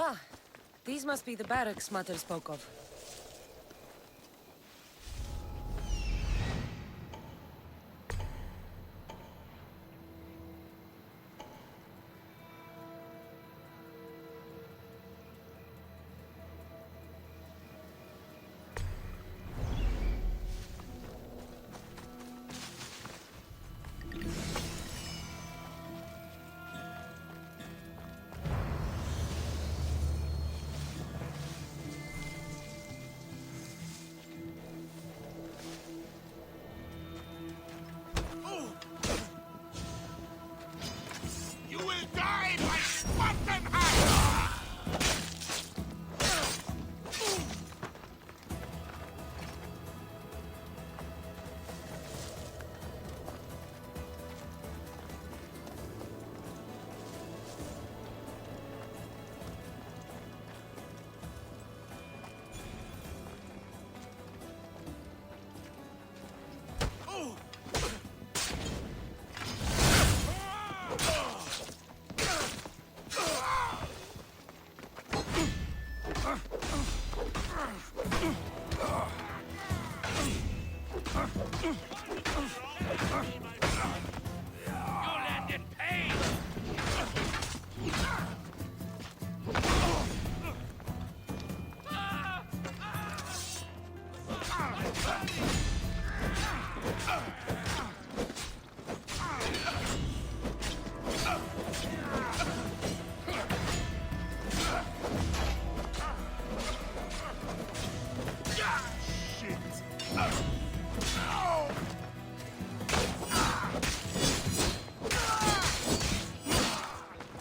Ah, these must be the barracks Mater spoke of.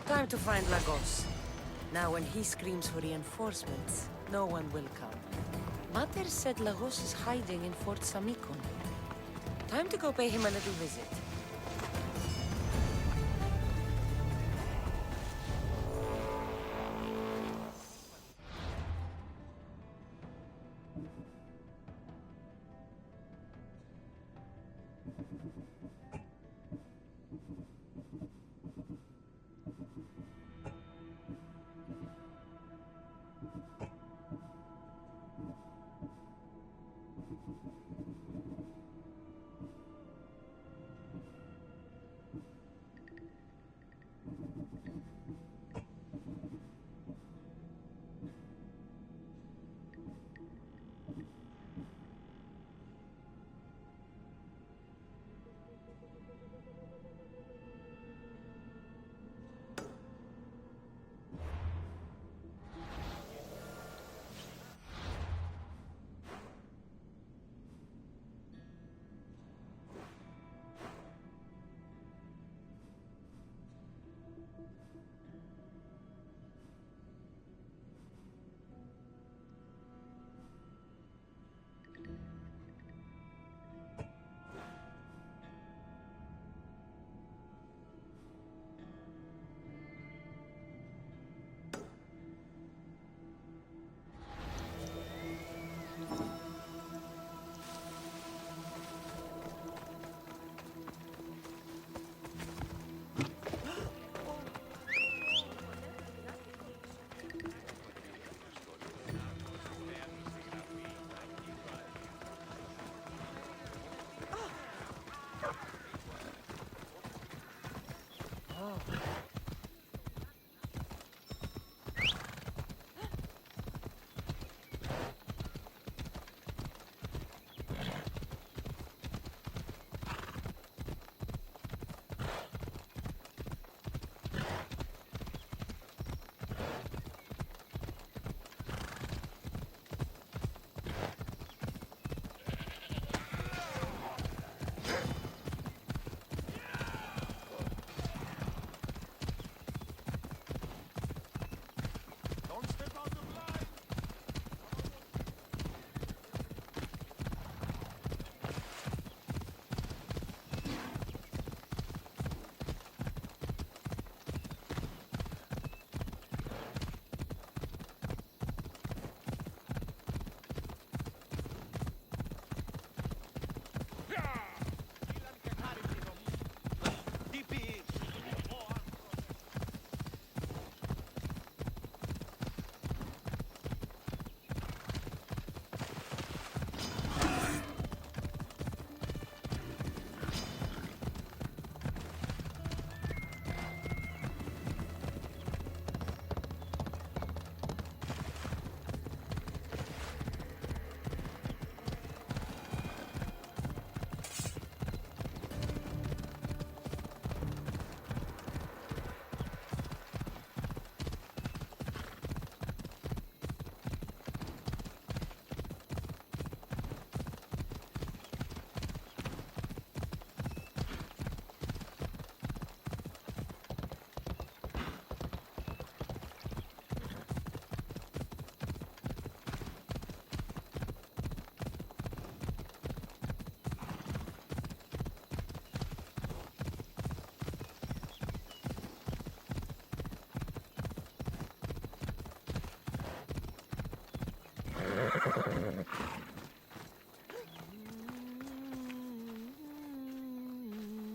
Time to find Lagos. Now when he screams for reinforcements, no one will come. Mater said Lagos is hiding in Fort Samikon. Time to go pay him a little visit.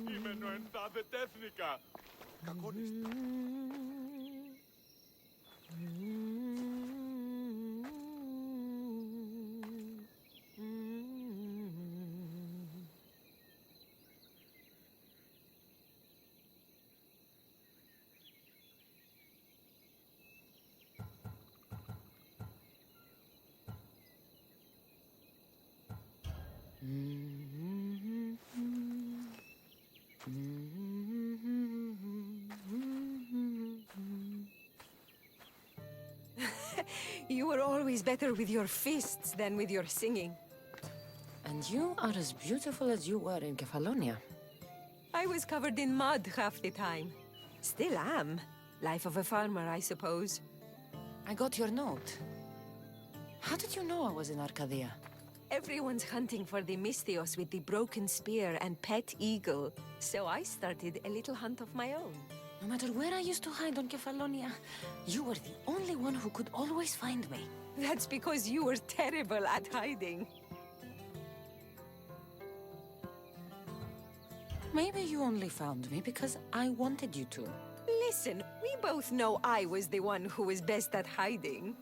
Κείμενο εντάδε τέθνικα. Κακόνιστα. You were always better with your fists than with your singing. And you are as beautiful as you were in Kefalonia. I was covered in mud half the time. Still am. Life of a farmer, I suppose. I got your note. How did you know I was in Arcadia? Everyone's hunting for the Misthios with the broken spear and pet eagle. So I started a little hunt of my own. No matter where I used to hide on Kefalonia, you were the only one who could always find me. That's because you were terrible at hiding. Maybe you only found me because I wanted you to. Listen, we both know I was the one who was best at hiding.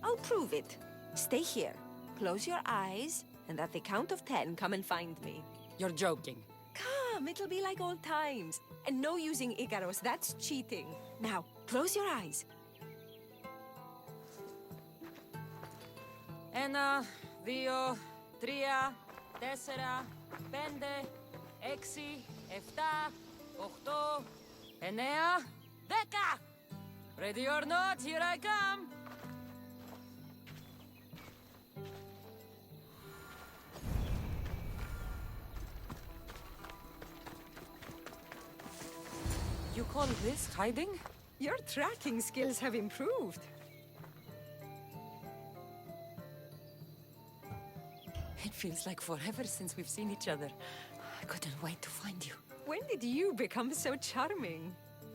I'll prove it. Stay here, close your eyes, and at the count of 10, come and find me. You're joking. Come, it'll be like old times. And no using Icaros, that's cheating. Now, close your eyes. Ένα, δύο, τρία, τέσσερα, πέντε, έξι, εφτά, οχτώ, εννέα, δέκα! Ready or not, here I come! You call this hiding? Your tracking skills have improved. It feels like forever since we've seen each other. I couldn't wait to find you. When did you become so charming?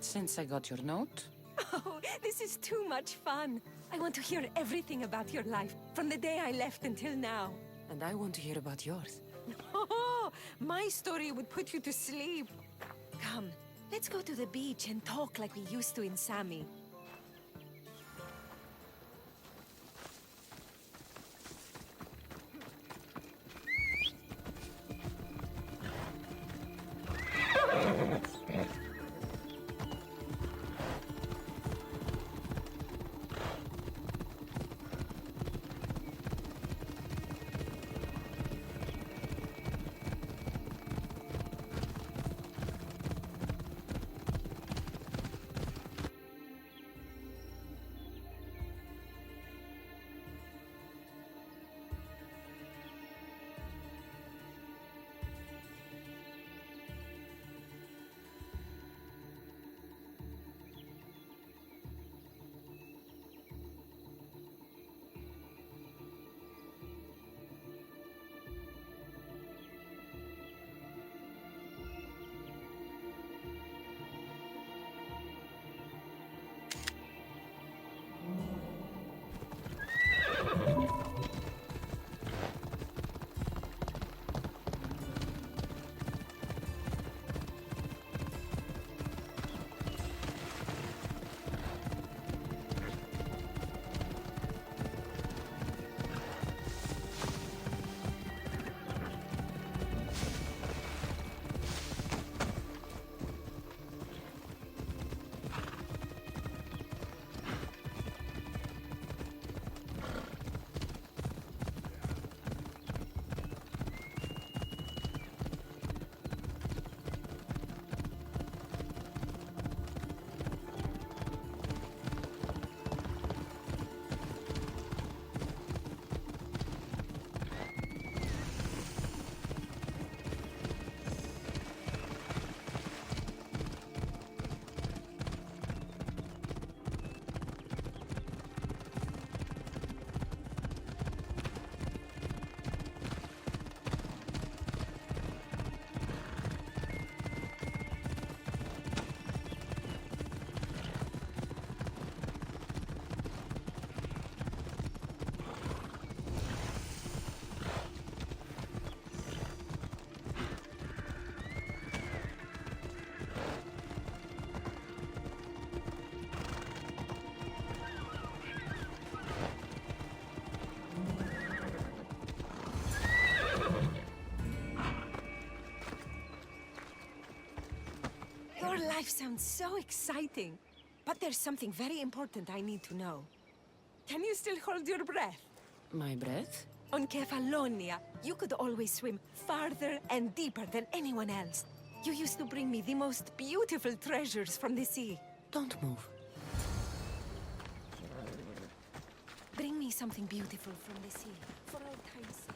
Since I got your note. Oh, this is too much fun. I want to hear everything about your life, from the day I left until now. And I want to hear about yours. Oh, my story would put you to sleep. Come, let's go to the beach and talk like we used to in Sami. Life sounds so exciting. But there's something very important I need to know. Can you still hold your breath? My breath? On Kefalonia, you could always swim farther and deeper than anyone else. You used to bring me the most beautiful treasures from the sea. Don't move. Bring me something beautiful from the sea, for old time's sake.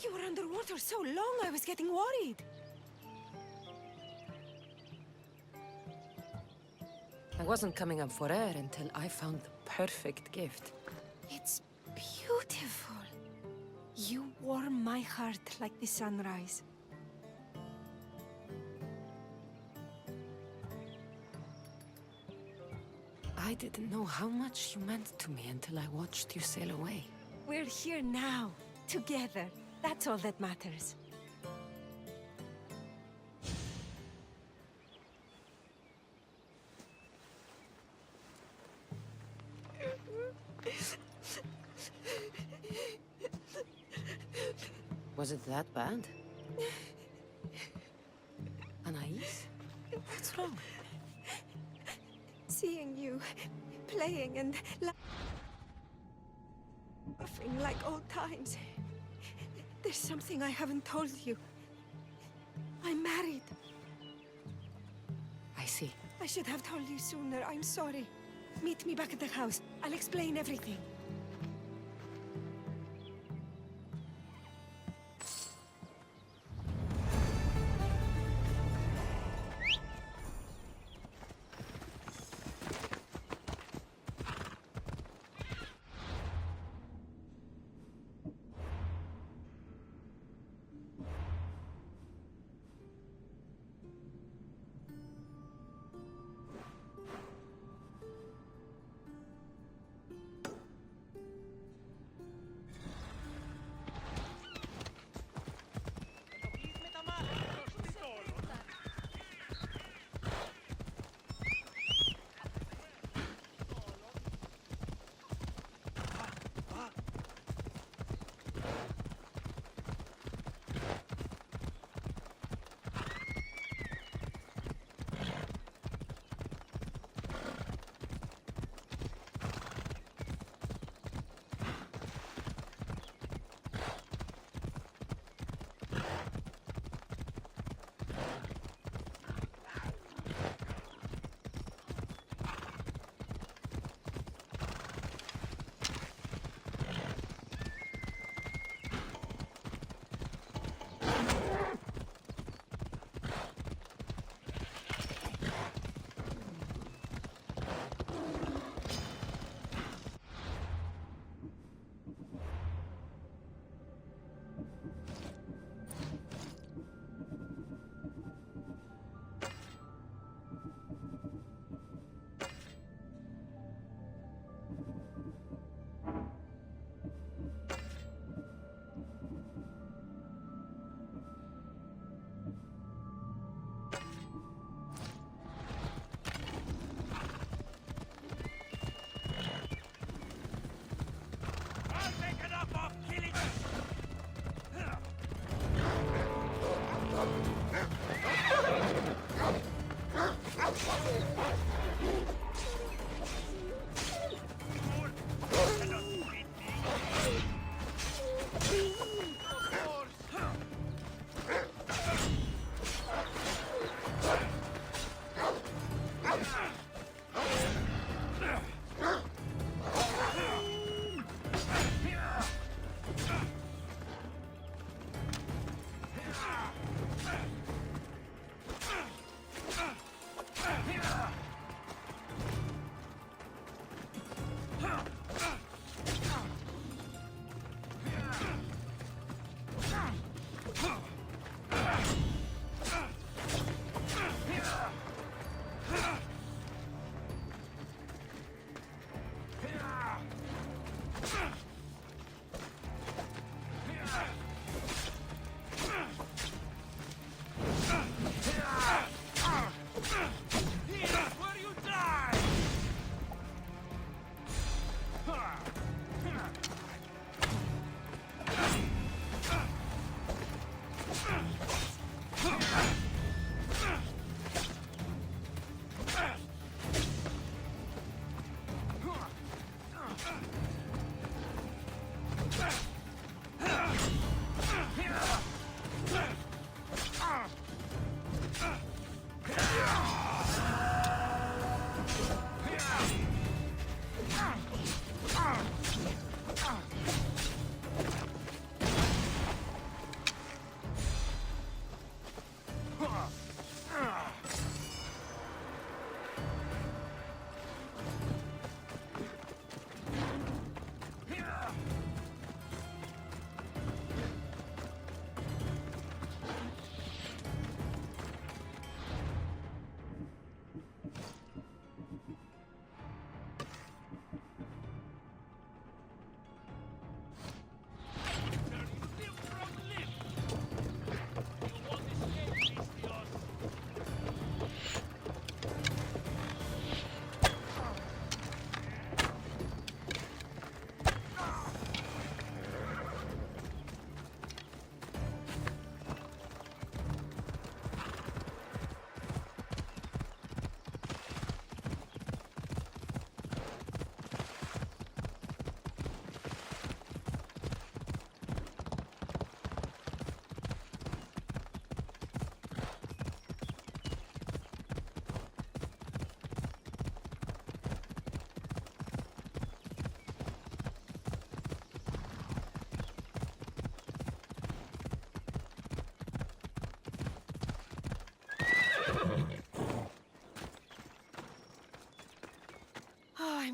You were underwater so long, I was getting worried. I wasn't coming up for air until I found the perfect gift. It's beautiful. You warm my heart like the sunrise. I didn't know how much you meant to me until I watched you sail away. We're here now, together. That's all that matters. Was it that bad? Anais? What's wrong? Seeing you playing and laughing like old times. There's something I haven't told you. I'm married. I see. I should have told you sooner. I'm sorry. Meet me back at the house. I'll explain everything.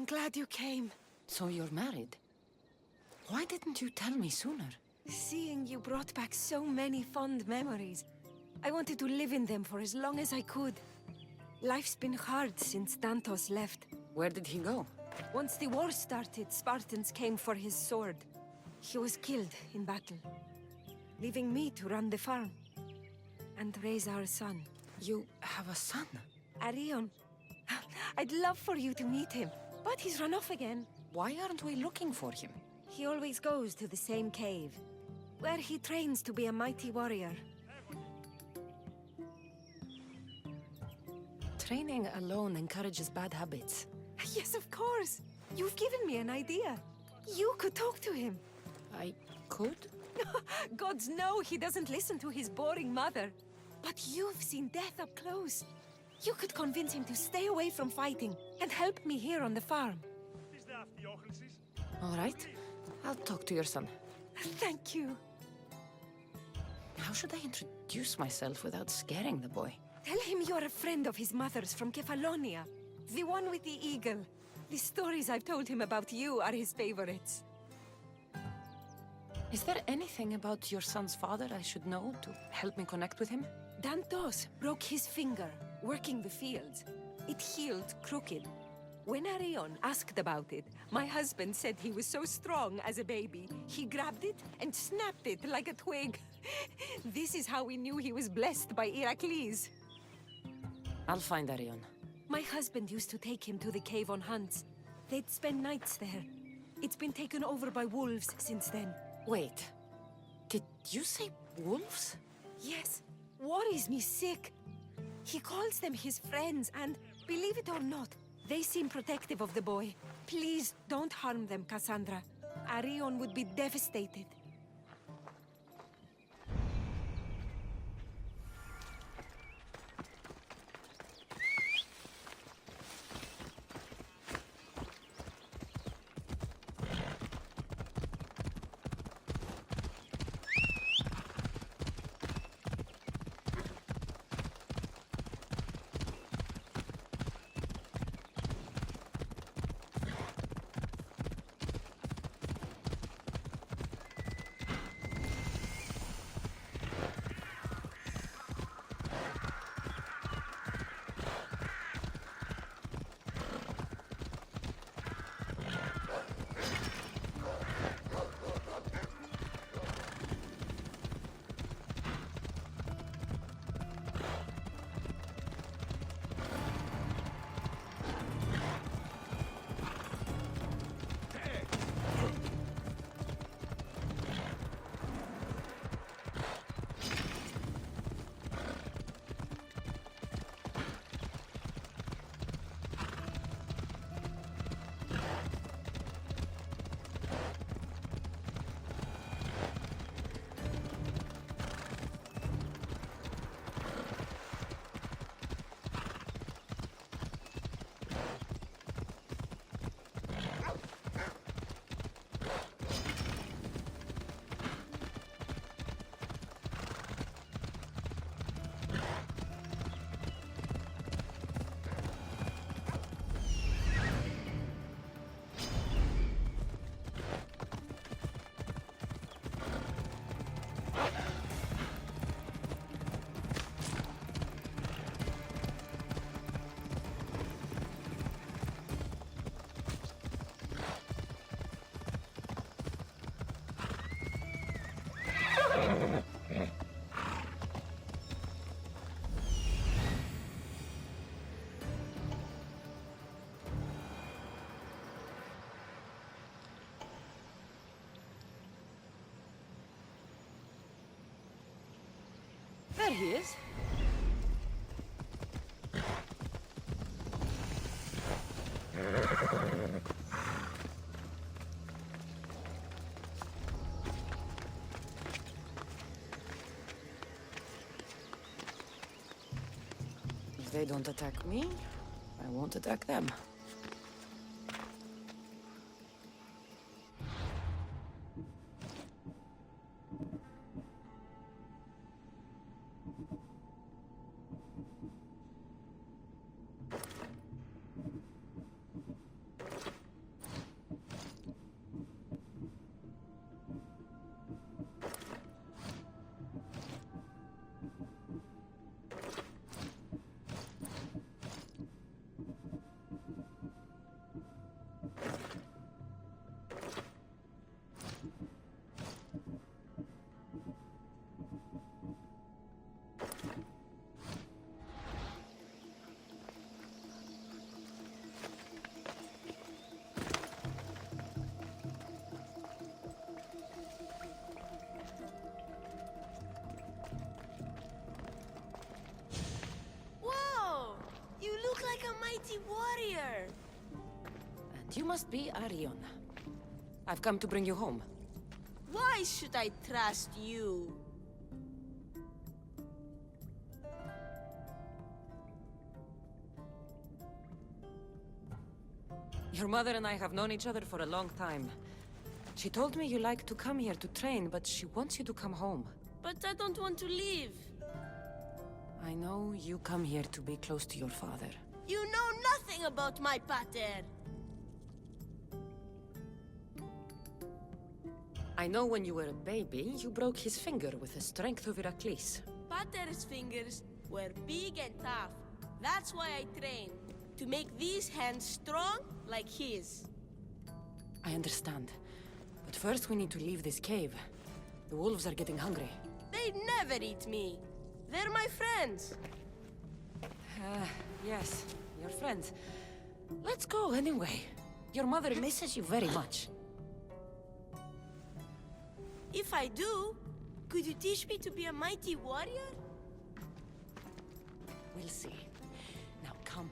glad you came. So you're married? Why didn't you tell me sooner? Seeing you brought back so many fond memories. I wanted to live in them for as long as I could. Life's been hard since Dantos left. Where did he go? Once the war started, Spartans came for his sword. He was killed in battle, leaving me to run the farm and raise our son. You have a son? Arion. I'd love for you to meet him, but he's run off again. Why aren't we looking for him? He always goes to the same cave, where he trains to be a mighty warrior. Training alone encourages bad habits. Yes, of course. You've given me an idea. You could talk to him. I could? Gods know he doesn't listen to his boring mother. But you've seen death up close. You could convince him to stay away from fighting and help me here on the farm. All right. I'll talk to your son. Thank you. How should I introduce myself without scaring the boy? Tell him you're a friend of his mother's from Kefalonia. The one with the eagle. The stories I've told him about you are his favorites. Is there anything about your son's father I should know to help me connect with him? Dantos broke his finger working the fields. It healed crooked. When Arion asked about it, my husband said he was so strong as a baby, he grabbed it and snapped it like a twig. This is how we knew he was blessed by Heracles. I'll find Arion. My husband used to take him to the cave on hunts. They'd spend nights there. It's been taken over by wolves since then. Wait. Did you say wolves? Yes. Worries me sick. He calls them his friends, and believe it or not, they seem protective of the boy. Please don't harm them, Cassandra. Arion would be devastated. There he is. If they don't attack me, I won't attack them. You must be Arion. I've come to bring you home. Why should I trust you? Your mother and I have known each other for a long time. She told me you like to come here to train, but she wants you to come home. But I don't want to leave. I know you come here to be close to your father. You know nothing about my pater. I know when you were a baby, you broke his finger with the strength of Heracles. Pater's fingers were big and tough. That's why I train. To make these hands strong like his. I understand. But first we need to leave this cave. The wolves are getting hungry. They never eat me. They're my friends. Yes, your friends. Let's go anyway. Your mother misses you very much. If I do, could you teach me to be a mighty warrior? We'll see. Now come.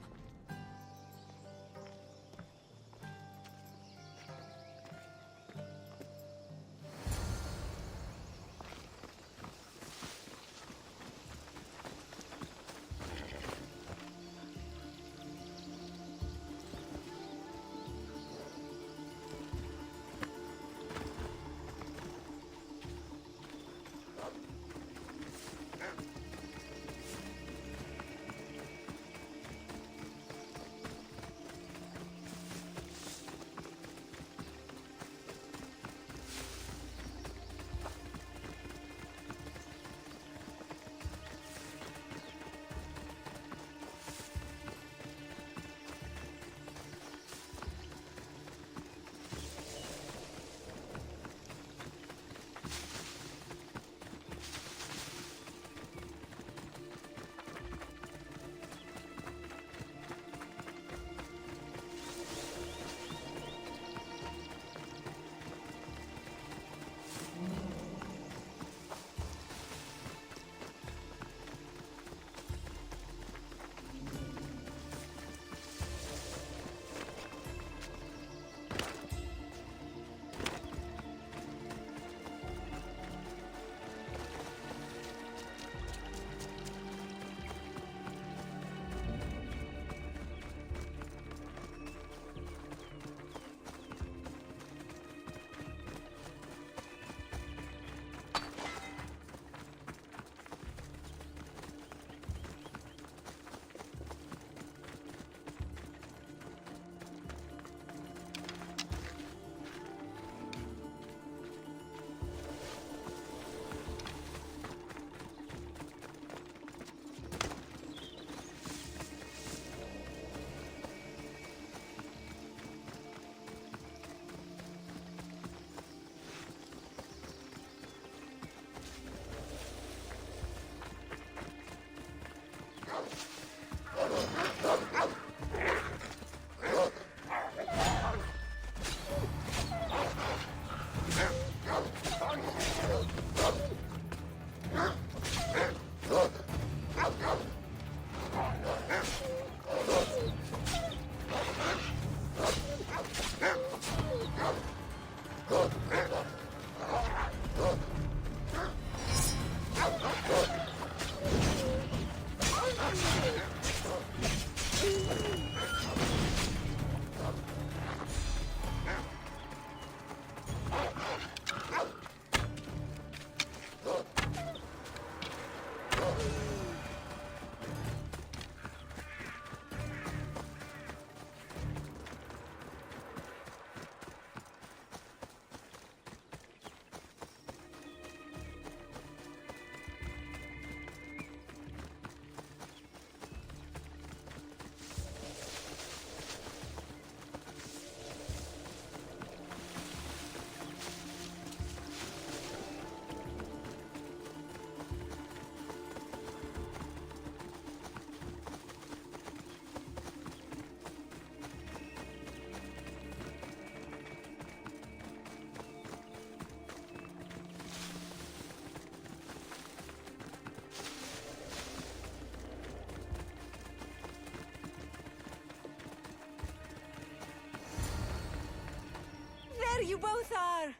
both are!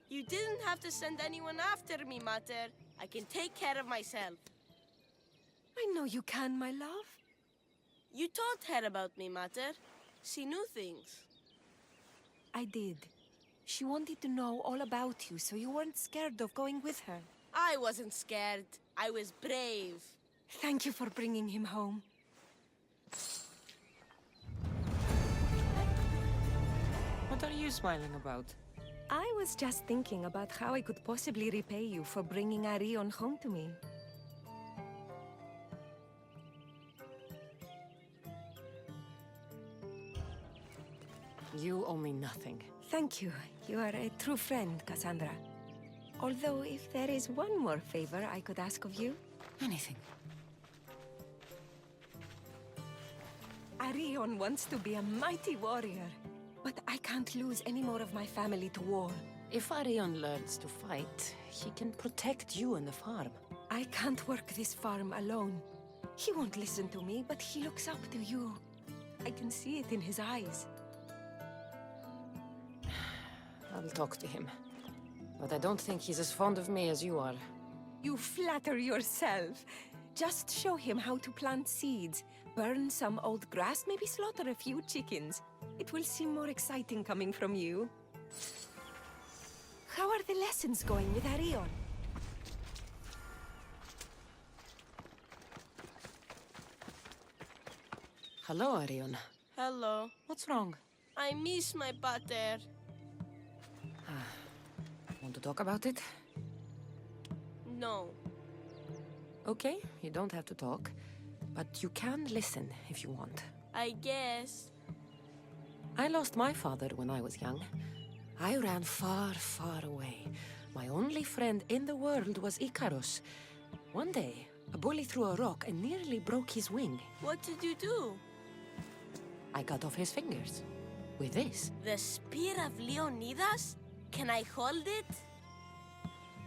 You didn't have to send anyone after me, Mater. I can take care of myself. I know you can, my love. You told her about me, Mater. She knew things. I did. She wanted to know all about you, so you weren't scared of going with her. I wasn't scared. I was brave. Thank you for bringing him home. What are you smiling about? I was just thinking about how I could possibly repay you for bringing Arion home to me. You owe me nothing. Thank you. You are a true friend, Cassandra. Although, if there is one more favor I could ask of you... Anything. Arion wants to be a mighty warrior. But I can't lose any more of my family to war. If Arion learns to fight, he can protect you and the farm. I can't work this farm alone. He won't listen to me, but he looks up to you. I can see it in his eyes. I'll talk to him. But I don't think he's as fond of me as you are. You flatter yourself. Just show him how to plant seeds. Burn some old grass, maybe slaughter a few chickens. It will seem more exciting coming from you. How are the lessons going with Arion? Hello, Arion. Hello. What's wrong? I miss my pater. Want to talk about it? No. Okay, you don't have to talk. But you can listen if you want. I guess. I lost my father when I was young. I ran far, far away. My only friend in the world was Icarus. One day, a bully threw a rock and nearly broke his wing. What did you do? I cut off his fingers. With this. The spear of Leonidas? Can I hold it?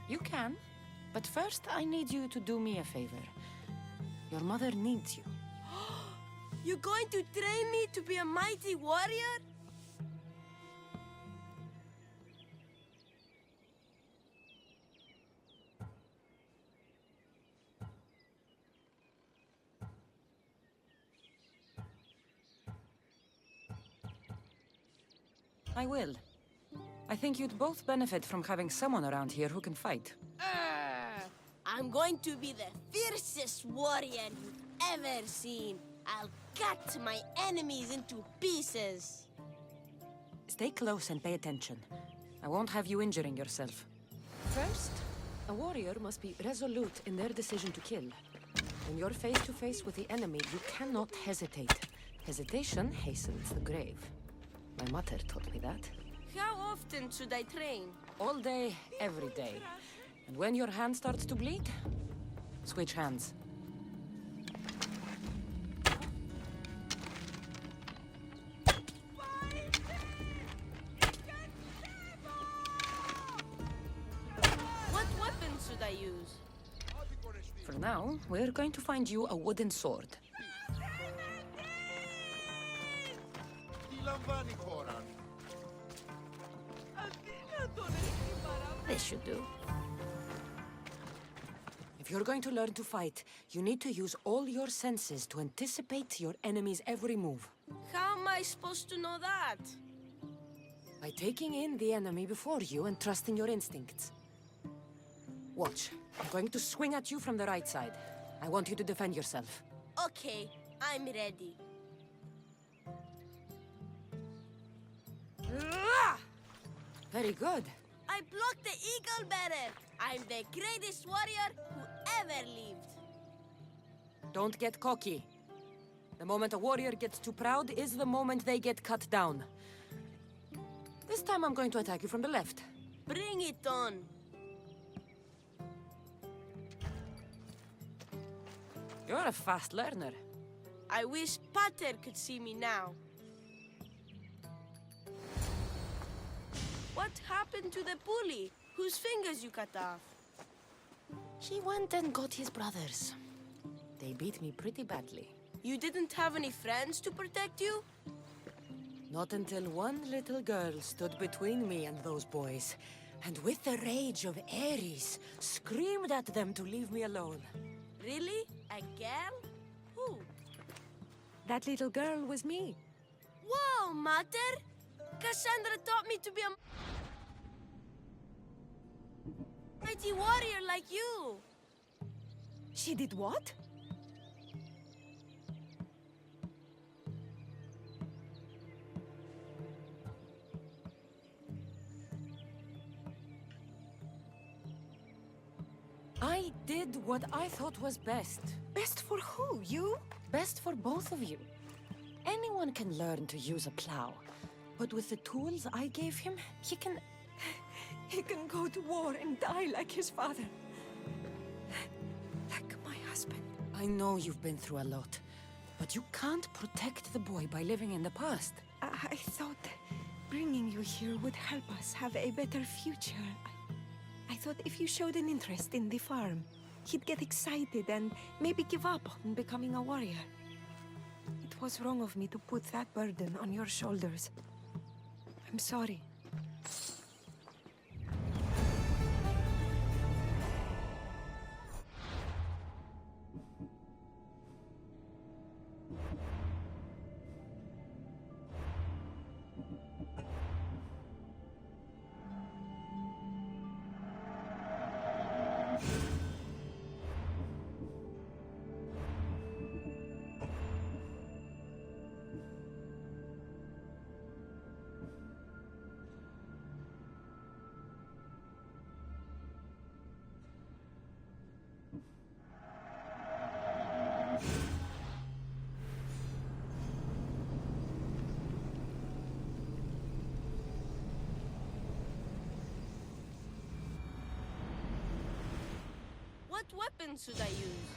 You can. But first, I need you to do me a favor. Your mother needs you. You're going to train me to be a mighty warrior? I will. I think you'd both benefit from having someone around here who can fight. I'm going to be the fiercest warrior you've ever seen. I'll cut my enemies into pieces. Stay close and pay attention. I won't have you injuring yourself. First, a warrior must be resolute in their decision to kill. When you're face to face with the enemy, you cannot hesitate. Hesitation hastens the grave. My mother taught me that. How often should I train? All day, every day. And when your hand starts to bleed, switch hands. What weapon should I use? For now, we're going to find you a wooden sword. This should do. If you're going to learn to fight, you need to use all your senses to anticipate your enemy's every move. How am I supposed to know that? By taking in the enemy before you and trusting your instincts. Watch. I'm going to swing at you from the right side. I want you to defend yourself. Okay, I'm ready. Very good. I blocked the eagle better. I'm the greatest warrior who ever lived. Don't get cocky. The moment a warrior gets too proud is the moment they get cut down. This time I'm going to attack you from the left. Bring it on. You're a fast learner. I wish Pater could see me now. What happened to the bully whose fingers you cut off? She went and got his brothers. They beat me pretty badly. You didn't have any friends to protect you? Not until one little girl stood between me and those boys, and with the rage of Ares, screamed at them to leave me alone. Really? A girl? Who? That little girl was me. Whoa, Mater! Cassandra taught me to be a mighty warrior like you. She did what? I did what I thought was best. Best for who? You? Best for both of you. Anyone can learn to use a plow, but with the tools I gave him, he can... He can go to war and die like his father. Like my husband. I know you've been through a lot, but you can't protect the boy by living in the past. I thought bringing you here would help us have a better future. I thought if you showed an interest in the farm, he'd get excited and maybe give up on becoming a warrior. It was wrong of me to put that burden on your shoulders. I'm sorry. What weapon should I use?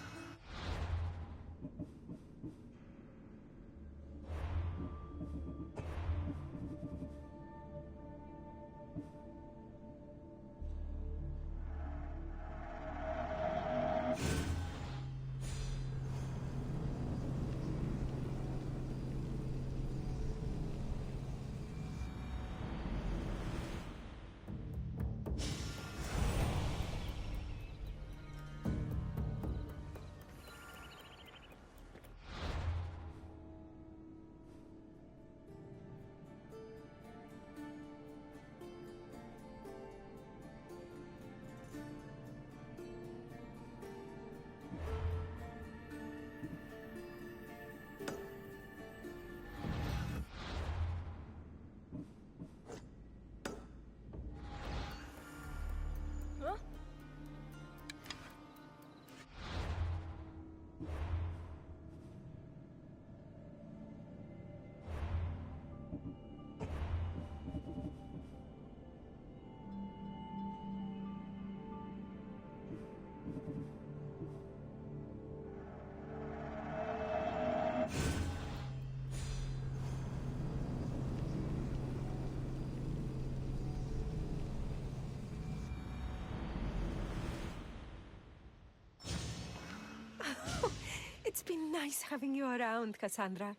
Huh? It's been nice having you around, Cassandra.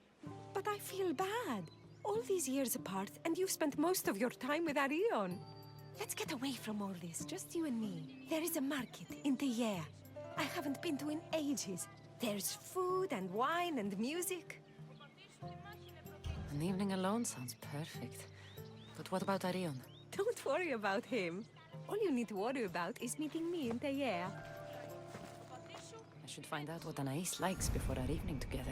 But I feel bad. All these years apart, and you've spent most of your time with Arion. Let's get away from all this, just you and me. There is a market in Teia. I haven't been to in ages. There's food and wine and music. An evening alone sounds perfect. But what about Arion? Don't worry about him. All you need to worry about is meeting me in Teia. I should find out what Anais likes before our evening together.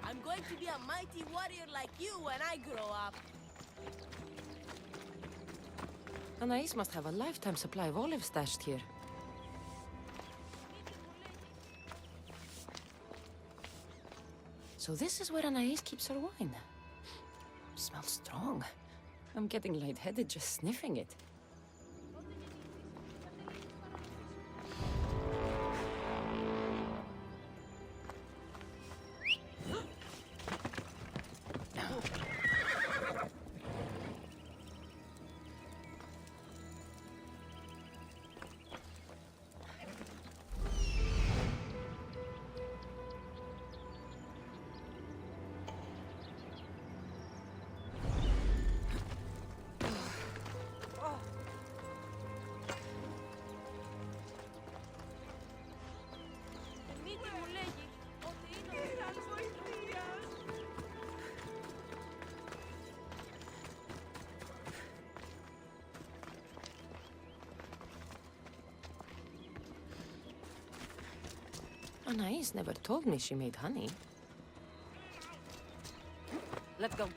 I'm going to be a mighty warrior like you when I grow up. Anais must have a lifetime supply of olives stashed here. So this is where Anais keeps her wine. Smells strong. I'm getting lightheaded just sniffing it. Anais never told me she made honey. Let's go.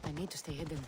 I need to stay hidden.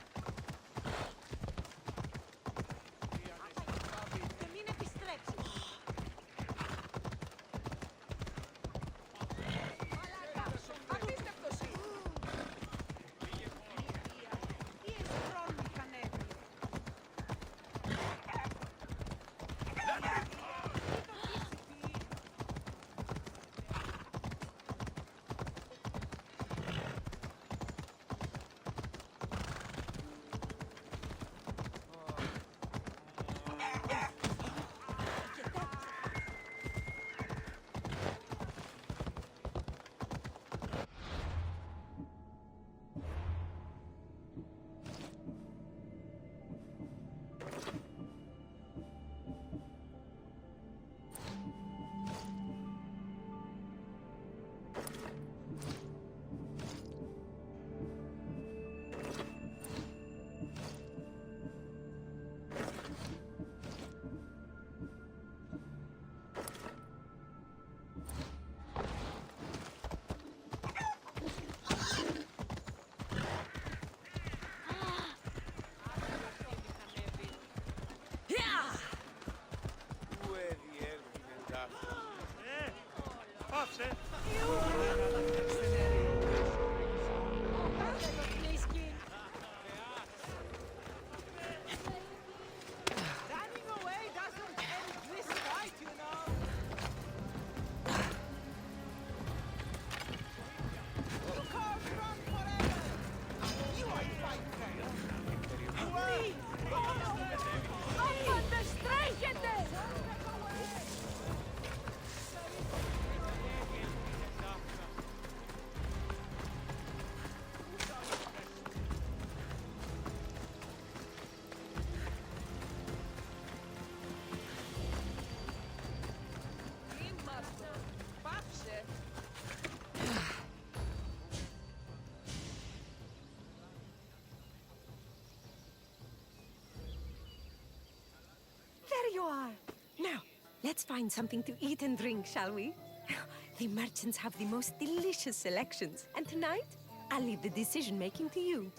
Let's find something to eat and drink, shall we? The merchants have the most delicious selections. And tonight, I'll leave the decision-making to you.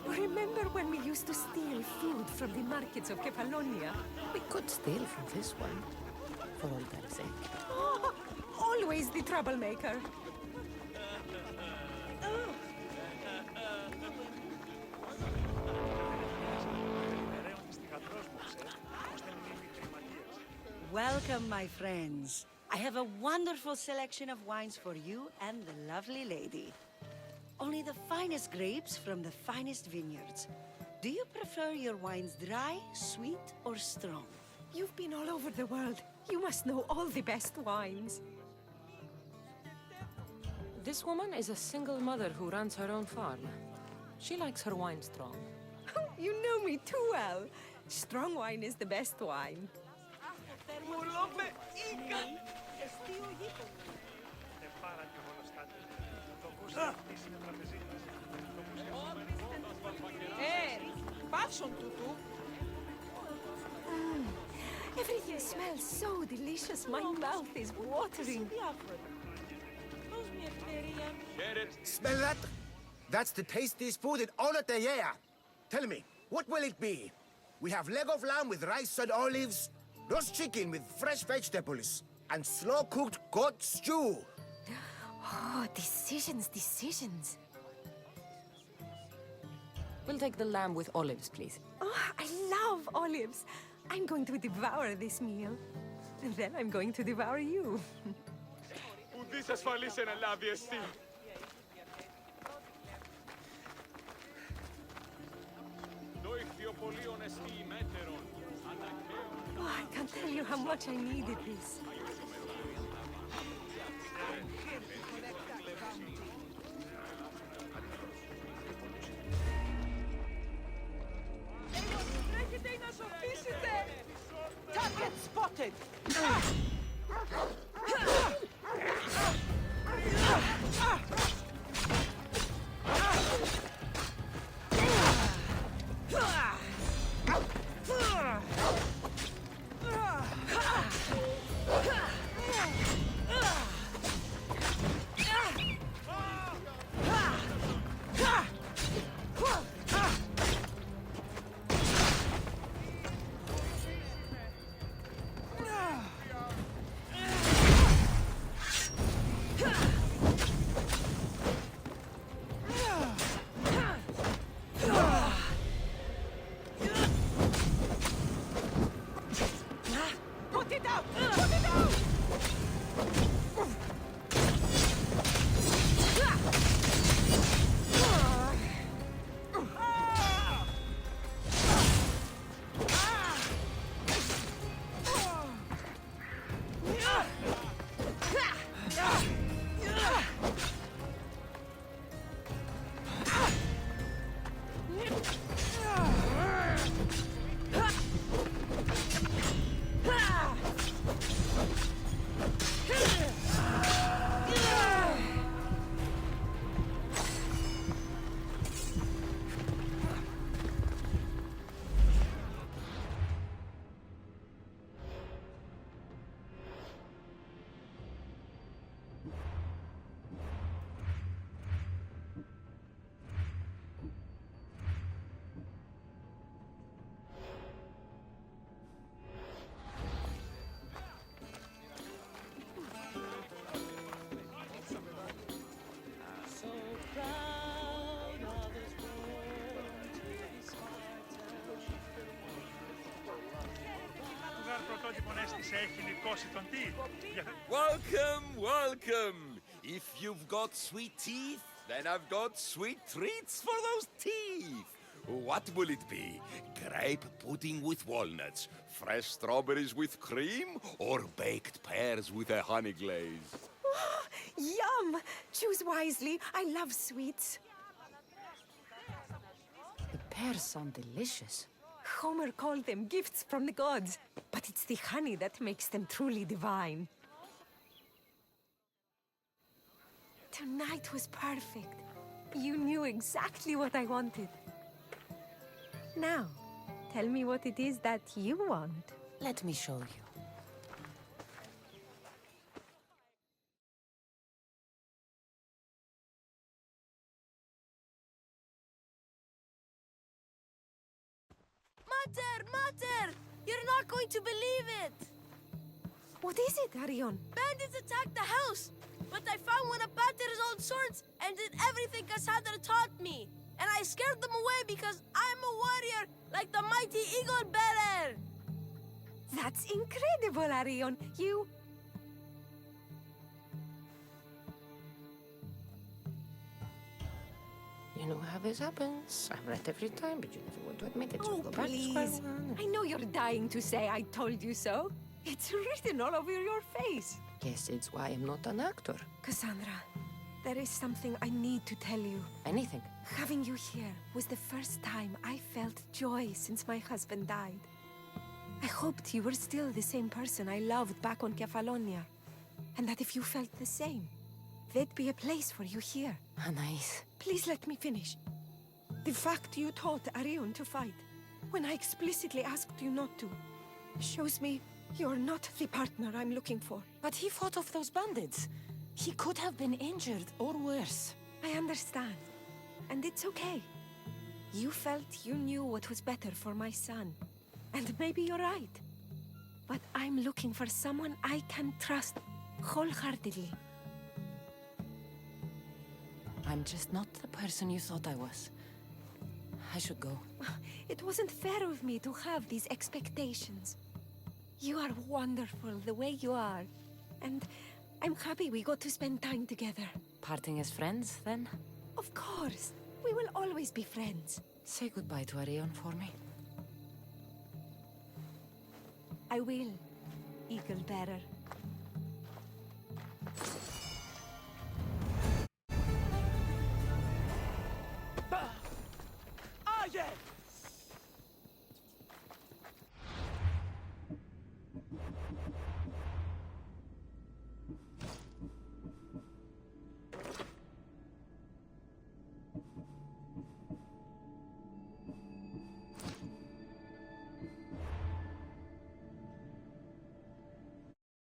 Remember when we used to steal food from the markets of Kefalonia? We could steal from this one, for old time's sake. Oh, always the troublemaker. Welcome, my friends. I have a wonderful selection of wines for you and the lovely lady. Only the finest grapes from the finest vineyards. Do you prefer your wines dry, sweet, or strong? You've been all over the world. You must know all the best wines. This woman is a single mother who runs her own farm. She likes her wine strong. You know me too well. Strong wine is the best wine. Everything smells so delicious. My mouth is watering. Smell that? That's the tastiest food in all of the year. Tell me, what will it be? We have leg of lamb with rice and olives, roast chicken with fresh vegetables, and slow-cooked goat stew. Oh, decisions, decisions. We'll take the lamb with olives, please. Oh, I love olives. I'm going to devour this meal. And then I'm going to devour you. Ουδής ασφαλής ένα λάβει εστί. Το ηχθιοπολίον εστί μέτερον. Oh, I can't tell you how much I needed this. Target spotted! Welcome, welcome! If you've got sweet teeth, then I've got sweet treats for those teeth! What will it be? Grape pudding with walnuts, fresh strawberries with cream, or baked pears with a honey glaze? Oh, yum! Choose wisely. I love sweets. The pears sound delicious. Homer called them gifts from the gods, but it's the honey that makes them truly divine. Tonight was perfect. You knew exactly what I wanted. Now, tell me what it is that you want. Let me show you. Mater! Mater! You're not going to believe it! What is it, Arion? Bandits attacked the house! But I found one of Pater's old swords and did everything Cassandra taught me. And I scared them away because I'm a warrior like the mighty eagle bearer! That's incredible, Arion. You... You know how this happens. I'm right every time, but you never want to admit it. So Oh, go back to please. square one. I know you're dying to say I told you so. It's written all over your face. Yes, it's why I'm not an actor. Cassandra, there is something I need to tell you. Anything. Having you here was the first time I felt joy since my husband died. I hoped you were still the same person I loved back on Kefalonia. And that if you felt the same, there'd be a place for you here. Anais. Please let me finish. The fact you taught Arion to fight, when I explicitly asked you not to, shows me you're not the partner I'm looking for. But he fought off those bandits. He could have been injured or worse. I understand. And it's okay. You felt you knew what was better for my son. And maybe you're right. But I'm looking for someone I can trust wholeheartedly. I'm just not the person you thought I was. I should go. It wasn't fair of me to have these expectations. You are wonderful the way you are. And I'm happy we got to spend time together. Parting as friends, then? Of course. We will always be friends. Say goodbye to Arion for me. I will, Eagle Bearer. Ah, yeah!